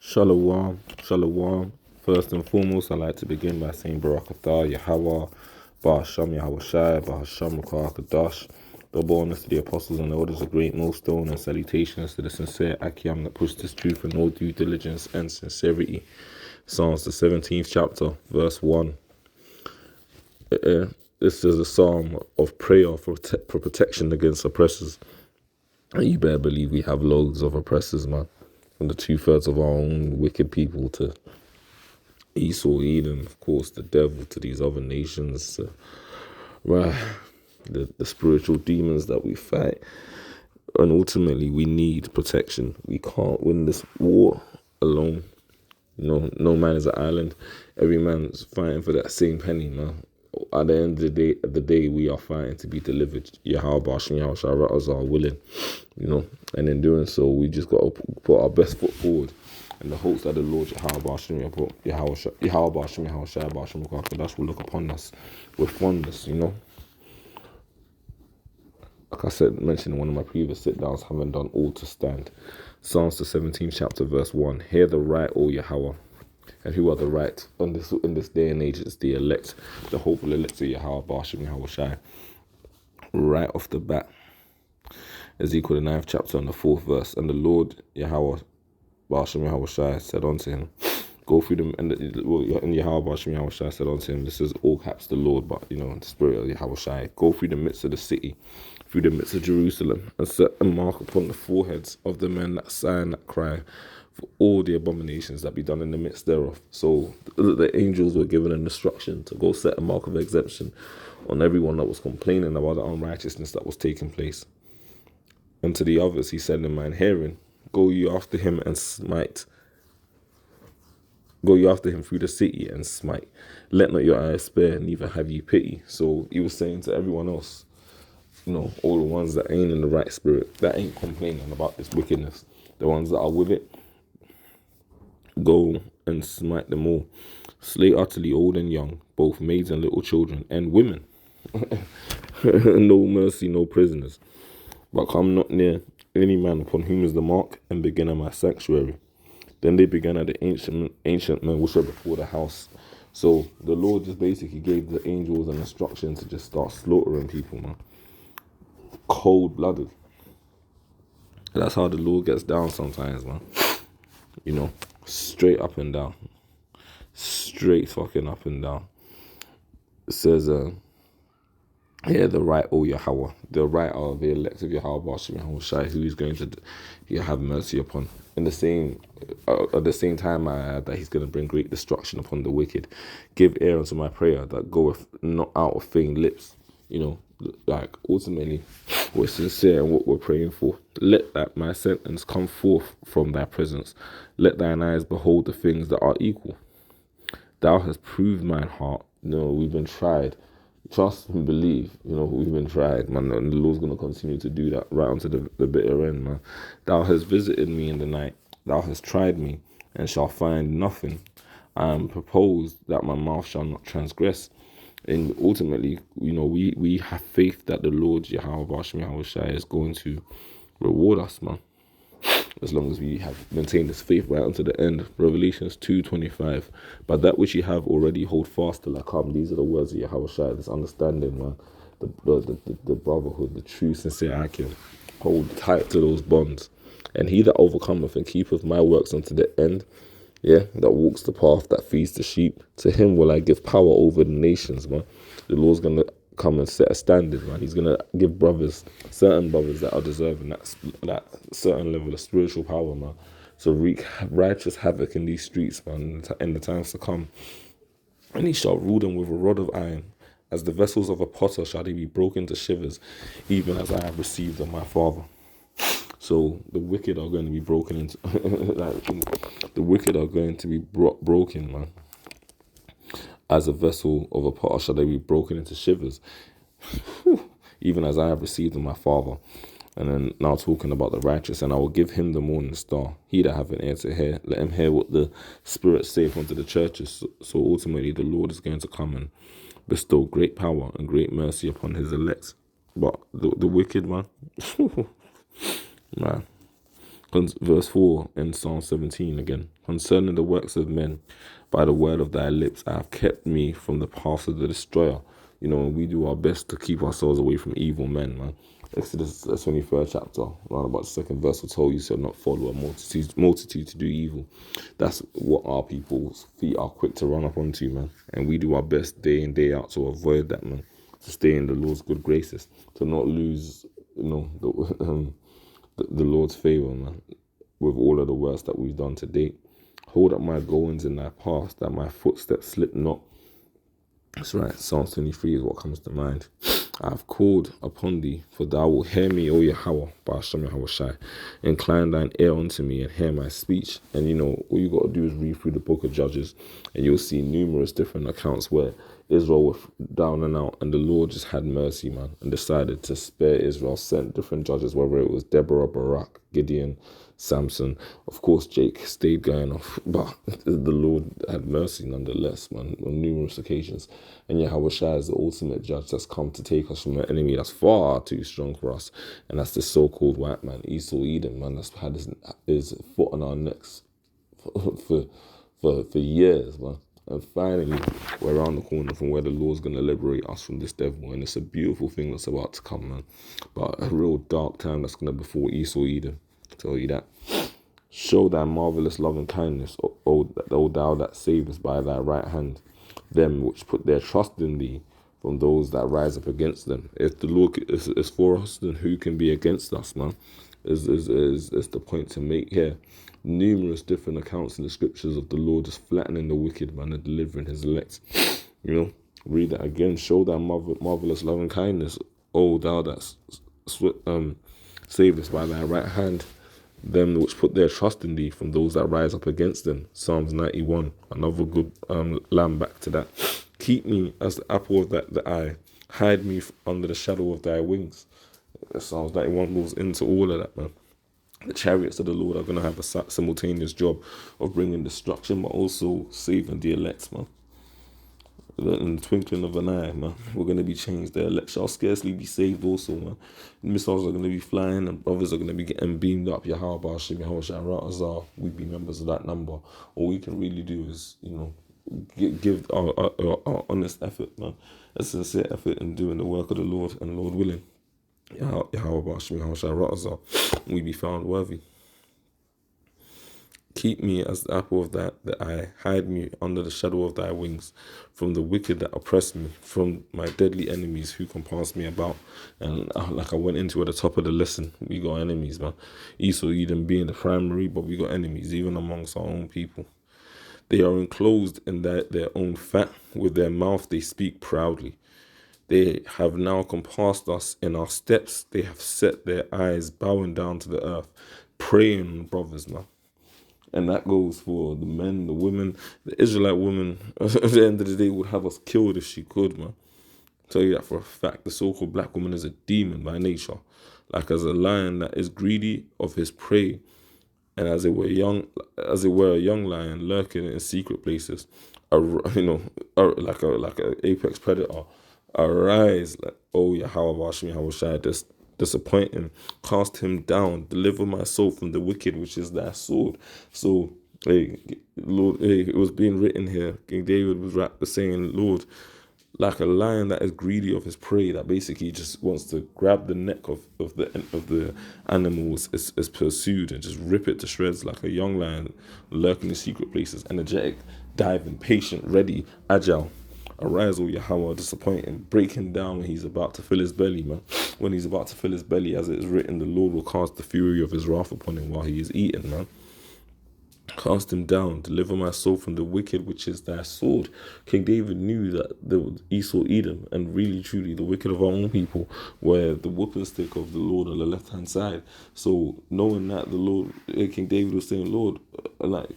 Shalom, shalom. First and foremost, I'd like to begin by saying Barakatah, Yahweh, Ba'asham Yahweh Shai, Ba'asham Kadash. The bonus to the apostles and elders, a great millstone, and salutations to the sincere Akiam that pushed this truth in all due diligence and sincerity. Psalms, the 17th chapter, verse 1. This is a psalm of prayer for protection against oppressors. And you better believe we have loads of oppressors, man. From the 2/3 of our own wicked people to Esau, Edom, of course, the devil, to these other nations, right? The spiritual demons that we fight. And ultimately, we need protection. We can't win this war alone. No man is an island. Every man's fighting for that same penny, man. At the end of the day, we are fighting to be delivered. Yahweh Bashim Yahweh Shai are willing, and in doing so, we just got to put our best foot forward in the hopes that the Lord Yahweh Bashim Yahweh Bashim Yahweh Shai Bashim Kadash will look upon us with fondness, Like I said, mentioned in one of my previous sit downs, having done all to stand. Psalms the 17th chapter, verse 1. Hear the right, O Yahweh. And who are the right in this day and age? It's the elect, the hopeful elect of Yahweh Bashim Yahweh Shai. Right off the bat, Ezekiel the 9th chapter and the 4th verse. And the Lord Yahweh Bashim Yahweh Shai said unto him, go through them, and Yahweh Bashim Yahweh Shai said unto him, this is all caps the Lord, but the spirit of Yahweh Shai, go through the midst of the city, through the midst of Jerusalem, and set a mark upon the foreheads of the men that sigh and that cry, for all the abominations that be done in the midst thereof. So the angels were given an instruction to go set a mark of exemption on everyone that was complaining about the unrighteousness that was taking place. And to the others he said in mine hearing, go you after him and smite. Go you after him through the city and smite. Let not your eyes spare, neither have ye pity. So he was saying to everyone else, all the ones that ain't in the right spirit, that ain't complaining about this wickedness, the ones that are with it, go and smite them all. Slay utterly old and young, both maids and little children, and women. No mercy, no prisoners. But come not near any man upon whom is the mark, and begin at my sanctuary. Then they began at the ancient men which were before the house. So the Lord just basically gave the angels an instruction to just start slaughtering people, man. Cold-blooded. That's how the Lord gets down sometimes, man. Straight up and down. Straight fucking up and down. It says, yeah, the right, O Yahweh. The right are the elect of Yahweh Bashim Yahweh Shai, who is going to have mercy upon. In the same, at the same time, I add that he's going to bring great destruction upon the wicked. Give ear unto my prayer that goeth not out of feigned lips. Like ultimately, we're sincere in what we're praying for. Let that my sentence come forth from thy presence. Let thine eyes behold the things that are equal. Thou hast proved mine heart. We've been tried. Trust and believe, we've been tried, man, and the Lord's going to continue to do that right unto the bitter end, man. Thou hast visited me in the night. Thou hast tried me, and shall find nothing. I am proposed that my mouth shall not transgress. And ultimately, we have faith that the Lord Yahweh Bashim Yahweh Shai is going to reward us, man. As long as we have maintained this faith right unto the end. Revelations 2:25. But that which you have already hold fast till I come. These are the words of Yahweh Shai, this understanding, man. The brotherhood, the true sincere action. Hold tight to those bonds. And he that overcometh and keepeth my works unto the end, that walks the path, that feeds the sheep, to him will I give power over the nations, man. The Lord's going to come and set a standard, man. He's going to give certain brothers that are deserving that certain level of spiritual power, man, to wreak righteous havoc in these streets, man, in the times to come. And he shall rule them with a rod of iron. As the vessels of a potter shall they be broken to shivers, even as I have received of my Father. So the wicked are going to be broken into, the wicked are going to be broken, man. As a vessel of a potter shall they be broken into shivers, even as I have received of my Father. And then now talking about the righteous, and I will give him the morning star. He that hath an ear to hear, let him hear what the Spirit saith unto the churches. So ultimately the Lord is going to come and bestow great power and great mercy upon his elect. But the wicked, man, man, Verse 4 in Psalm 17 again. Concerning the works of men, by the word of thy lips, I have kept me from the path of the destroyer. You know, and we do our best to keep ourselves away from evil men, man. Exodus 23rd chapter, around about the second verse, will tell you shall not follow a multitude to do evil. That's what our people's feet are quick to run up onto, man. And we do our best day in, day out to avoid that, man. To stay in the Lord's good graces, to not lose, you know, the Lord's favor, man, with all of the works that we've done to date. Hold up my goings in thy path, that my footsteps slip not. That's right, Psalm 23 is what comes to mind. I have called upon thee, for thou wilt hear me, O Yahweh, Ba'ashem Yahweh Shai. Incline thine ear unto me and hear my speech. And you know, all you got to do is read through the book of Judges, and you'll see numerous different accounts where Israel was down and out, and the Lord just had mercy, man, and decided to spare Israel, sent different judges, whether it was Deborah, Barak, Gideon, Samson. Of course, Jake stayed going off, but the Lord had mercy nonetheless, man, on numerous occasions. And Yahweh Shai is the ultimate judge that's come to take us from an enemy that's far too strong for us, and that's the so-called white man, Esau Edom, man, that's had his foot on our necks for years, man. And finally, we're around the corner from where the Lord's going to liberate us from this devil. And it's a beautiful thing that's about to come, man. But a real dark time that's going to befall Esau Edom. I'll tell you that. Show thy marvelous love and kindness, O thou that savest by thy right hand, them which put their trust in thee from those that rise up against them. If the Lord is for us, then who can be against us, man? Is the point to make here. Numerous different accounts in the scriptures of the Lord just flattening the wicked, man, and delivering his elect. You know, read that again. Show thy marvelous love and kindness, O thou that savest by thy right hand, them which put their trust in thee from those that rise up against them. Psalms 91, another good lamb back to that. Keep me as the apple of the eye, hide me under the shadow of thy wings. Psalms 91 moves into all of that, man. The chariots of the Lord are going to have a simultaneous job of bringing destruction, but also saving the elect, man. In the twinkling of an eye, man, we're going to be changed. The elect shall scarcely be saved also, man. Missiles are going to be flying and brothers are going to be getting beamed up. Yahweh, Ba'ashem, Yahweh, Shai, we be members of that number. All we can really do is, you know, give our honest effort, man. A sincere effort in doing the work of the Lord, and Lord willing, we be found worthy. Keep me as the apple of the eye, hide me under the shadow of thy wings, from the wicked that oppress me, from my deadly enemies who compass me about. And like I went into at the top of the lesson, we got enemies, man. Esau Edom being the primary, but we got enemies even amongst our own people. They are enclosed in their own fat, with their mouth they speak proudly. They have now compassed us in our steps. They have set their eyes bowing down to the earth, praying, brothers, man. And that goes for the men, the women. The Israelite woman, at the end of the day, would have us killed if she could, man. I'll tell you that for a fact. The so-called black woman is a demon by nature. Like as a lion that is greedy of his prey, and as it were a young lion lurking in secret places, like a apex predator. Arise, like, oh Yahweh, Ba'ashem, Yahweh Shai, disappoint him, cast him down, deliver my soul from the wicked, which is thy sword. So, hey, Lord, hey, it was being written here. King David was saying, Lord, like a lion that is greedy of his prey, that basically just wants to grab the neck of the animals is pursued and just rip it to shreds, like a young lion lurking in secret places, energetic, diving, patient, ready, agile. Arise, O Yahweh, disappoint him, break him down when he's about to fill his belly, man. When he's about to fill his belly, as it is written, the Lord will cast the fury of his wrath upon him while he is eating, man. Cast him down, deliver my soul from the wicked, which is thy sword. King David knew that there was Esau Edom, and really truly the wicked of our own people were the whooping stick of the Lord on the left-hand side. So knowing that, the Lord, King David was saying, Lord, like,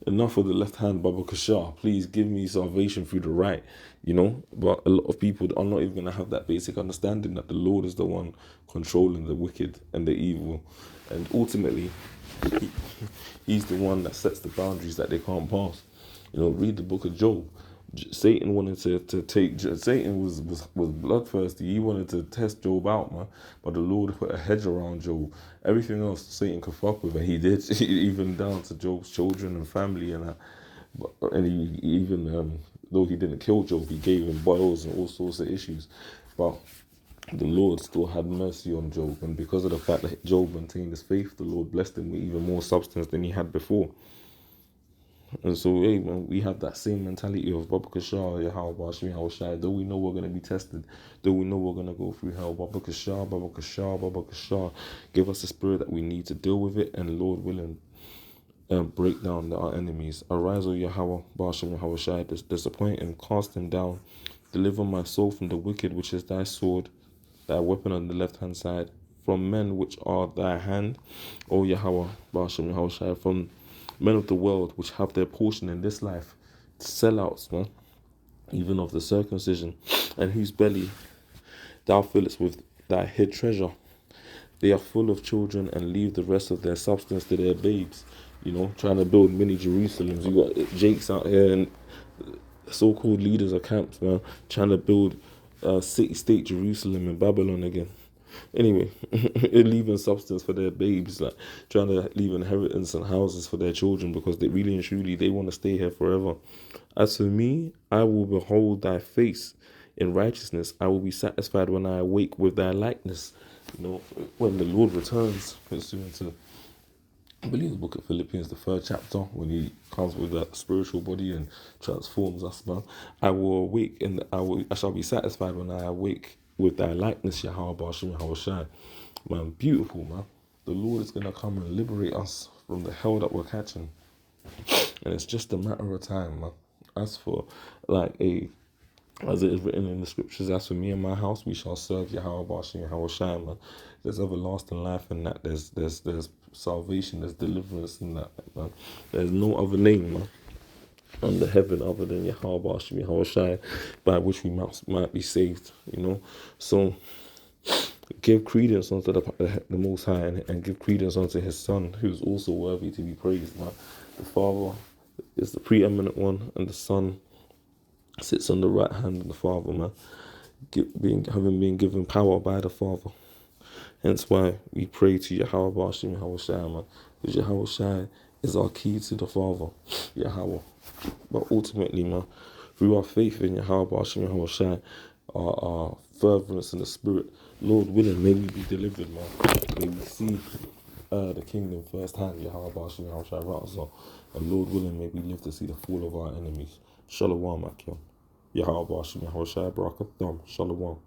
enough of the left hand, Baba Kashar. Please give me salvation through the right, you know. But a lot of people are not even going to have that basic understanding that the Lord is the one controlling the wicked and the evil. And ultimately, he's the one that sets the boundaries that they can't pass. You know, read the book of Job. Satan wanted to take. Satan was bloodthirsty. He wanted to test Job out, man. But the Lord put a hedge around Job. Everything else Satan could fuck with, and he did, even down to Job's children and family and that. And he even, though he didn't kill Job, he gave him boils and all sorts of issues. But the Lord still had mercy on Job, and because of the fact that Job maintained his faith, the Lord blessed him with even more substance than he had before. And so, hey, man, we have that same mentality of Baba Kashar, Yahweh, Shmi, Hawashai. Though we know we're going to be tested, though we know we're going to go through hell, Baba Kashar, Baba Kashar, Baba Kashar. Give us the spirit that we need to deal with it, and Lord willing, break down our enemies. Arise, O Yahweh, Bashem, Yahweh, disappoint and cast them down. Deliver my soul from the wicked, which is thy sword, thy weapon on the left hand side, from men which are thy hand, O Yahweh, Bashem, Yahweh, from men of the world which have their portion in this life, sellouts, man, even of the circumcision, and whose belly thou fillest with thy hid treasure. They are full of children and leave the rest of their substance to their babes. You know, trying to build mini Jerusalems. You got Jakes out here and so-called leaders of camps, man, trying to build city-state Jerusalem in Babylon again. Anyway, leaving substance for their babes, like trying to leave inheritance and houses for their children, because they really and truly they want to stay here forever. As for me, I will behold thy face in righteousness. I will be satisfied when I awake with thy likeness. You know, when the Lord returns, pursuant to, I believe, the book of Philippians, the 3rd chapter, when he comes with that spiritual body and transforms us, man. I will awake and I shall be satisfied when I awake with thy likeness, Yahweh Bashim Yahushai. Man, beautiful, man. The Lord is gonna come and liberate us from the hell that we're catching. And it's just a matter of time, man. As for as it is written in the scriptures, as for me and my house, we shall serve Yahweh Bashim Yahushai, man. There's everlasting life in that. There's salvation, there's deliverance in that, man. There's no other name, man, under heaven other than Yahweh Bashim Yahushai, by which we might be saved, you know. So give credence unto the Most High, and give credence unto his Son, who's also worthy to be praised, man. The Father is the preeminent one, and the Son sits on the right hand of the Father, man, having been given power by the Father. Hence why we pray to Yahweh Bashim Yahushai, man, because Yahweh is our key to the Father, Yahweh. But ultimately, man, through our faith in Yahweh Bashim Yahushai, our fervence in the Spirit, Lord willing, may we be delivered, man. May we see the kingdom firsthand, Yahweh Bashim Yahushai Ratzah. And Lord willing, may we live to see the fall of our enemies. Shalom, Akim. Yahweh Bashim Yahushai Barakatam. Shalom.